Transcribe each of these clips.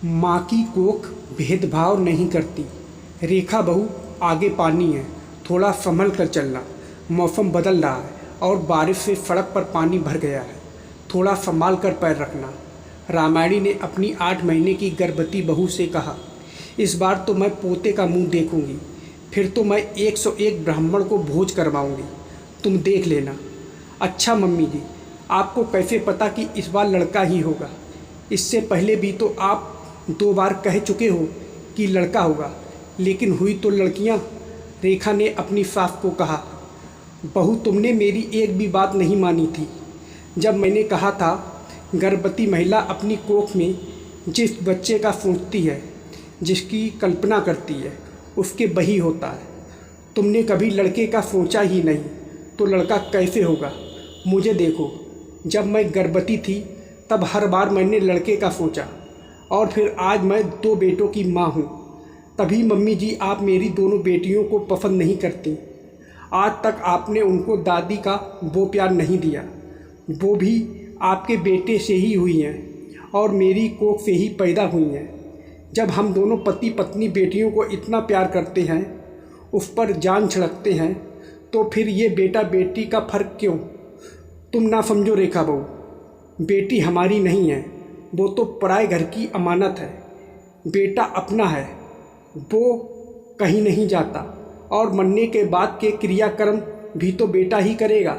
माँ की कोख भेदभाव नहीं करती। रेखा बहू आगे पानी है, थोड़ा संभल कर चलना। मौसम बदल रहा है और बारिश से सड़क पर पानी भर गया है, थोड़ा संभाल कर पैर रखना। रामायणी ने अपनी 8 महीने की गर्भवती बहू से कहा, इस बार तो मैं पोते का मुंह देखूंगी, फिर तो मैं 101 ब्राह्मण को भोज करवाऊंगी, तुम देख लेना। अच्छा मम्मी जी, आपको कैसे पता कि इस बार लड़का ही होगा? इससे पहले भी तो आप 2 बार कह चुके हो कि लड़का होगा, लेकिन हुई तो लड़कियां। रेखा ने अपनी सास को कहा, बहू तुमने मेरी एक भी बात नहीं मानी थी। जब मैंने कहा था गर्भवती महिला अपनी कोख में जिस बच्चे का सोचती है, जिसकी कल्पना करती है, उसके वही होता है। तुमने कभी लड़के का सोचा ही नहीं, तो लड़का कैसे होगा? मुझे देखो, जब मैं गर्भवती थी तब हर बार मैंने लड़के का सोचा, और फिर आज मैं 2 बेटों की माँ हूँ। तभी मम्मी जी आप मेरी दोनों बेटियों को पसंद नहीं करती। आज तक आपने उनको दादी का वो प्यार नहीं दिया। वो भी आपके बेटे से ही हुई हैं और मेरी कोख से ही पैदा हुई हैं। जब हम दोनों पति पत्नी बेटियों को इतना प्यार करते हैं, उस पर जान छिड़कते हैं, तो फिर ये बेटा बेटी का फ़र्क क्यों? तुम ना समझो रेखा बहू, बेटी हमारी नहीं है, वो तो पराए घर की अमानत है। बेटा अपना है, वो कहीं नहीं जाता, और मरने के बाद के क्रियाक्रम भी तो बेटा ही करेगा।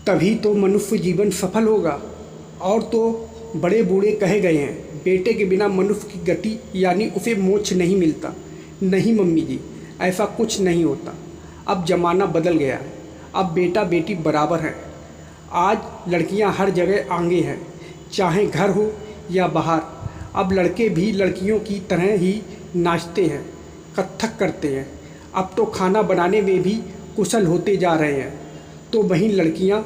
तभी तो मनुष्य जीवन सफल होगा। और तो बड़े बूढ़े कहे गए हैं, बेटे के बिना मनुष्य की गति यानी उसे मोक्ष नहीं मिलता। नहीं मम्मी जी, ऐसा कुछ नहीं होता। अब ज़माना बदल गया है, अब बेटा बेटी बराबर हैं। आज लड़कियां हर जगह आगे हैं, चाहे घर हो या बाहर। अब लड़के भी लड़कियों की तरह ही नाचते हैं, कथक करते हैं। अब तो खाना बनाने में भी कुशल होते जा रहे हैं। तो वहीं लड़कियां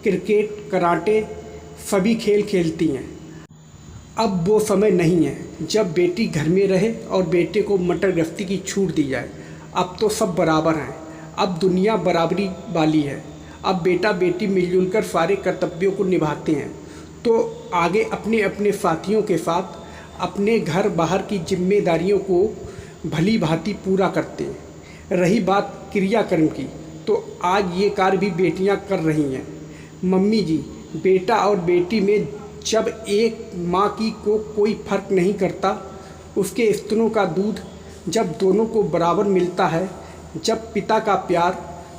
क्रिकेट, कराटे सभी खेल खेलती हैं। अब वो समय नहीं है जब बेटी घर में रहे और बेटे को मटर गश्ती की छूट दी जाए। अब तो सब बराबर हैं, अब दुनिया बराबरी वाली है। अब बेटा बेटी मिलजुल कर सारे कर्तव्यों को निभाते हैं, तो आगे अपने अपने साथियों के साथ अपने घर बाहर की जिम्मेदारियों को भली भांति पूरा करते हैं। रही बात क्रियाक्रम की, तो आज ये कार्य भी बेटियां कर रही हैं। मम्मी जी, बेटा और बेटी में जब एक माँ की को कोई फर्क नहीं करता, उसके स्तनों का दूध जब दोनों को बराबर मिलता है, जब पिता का प्यार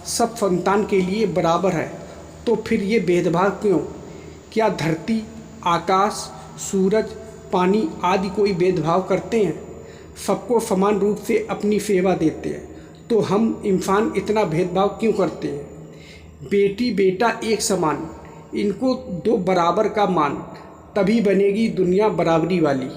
सब संतान के लिए बराबर है, तो फिर ये भेदभाव क्यों? क्या धरती, आकाश, सूरज, पानी आदि कोई भेदभाव करते हैं? सबको समान रूप से अपनी सेवा देते हैं, तो हम इंसान इतना भेदभाव क्यों करते हैं? बेटी बेटा एक समान, इनको 2 बराबर का मान, तभी बनेगी दुनिया बराबरी वाली।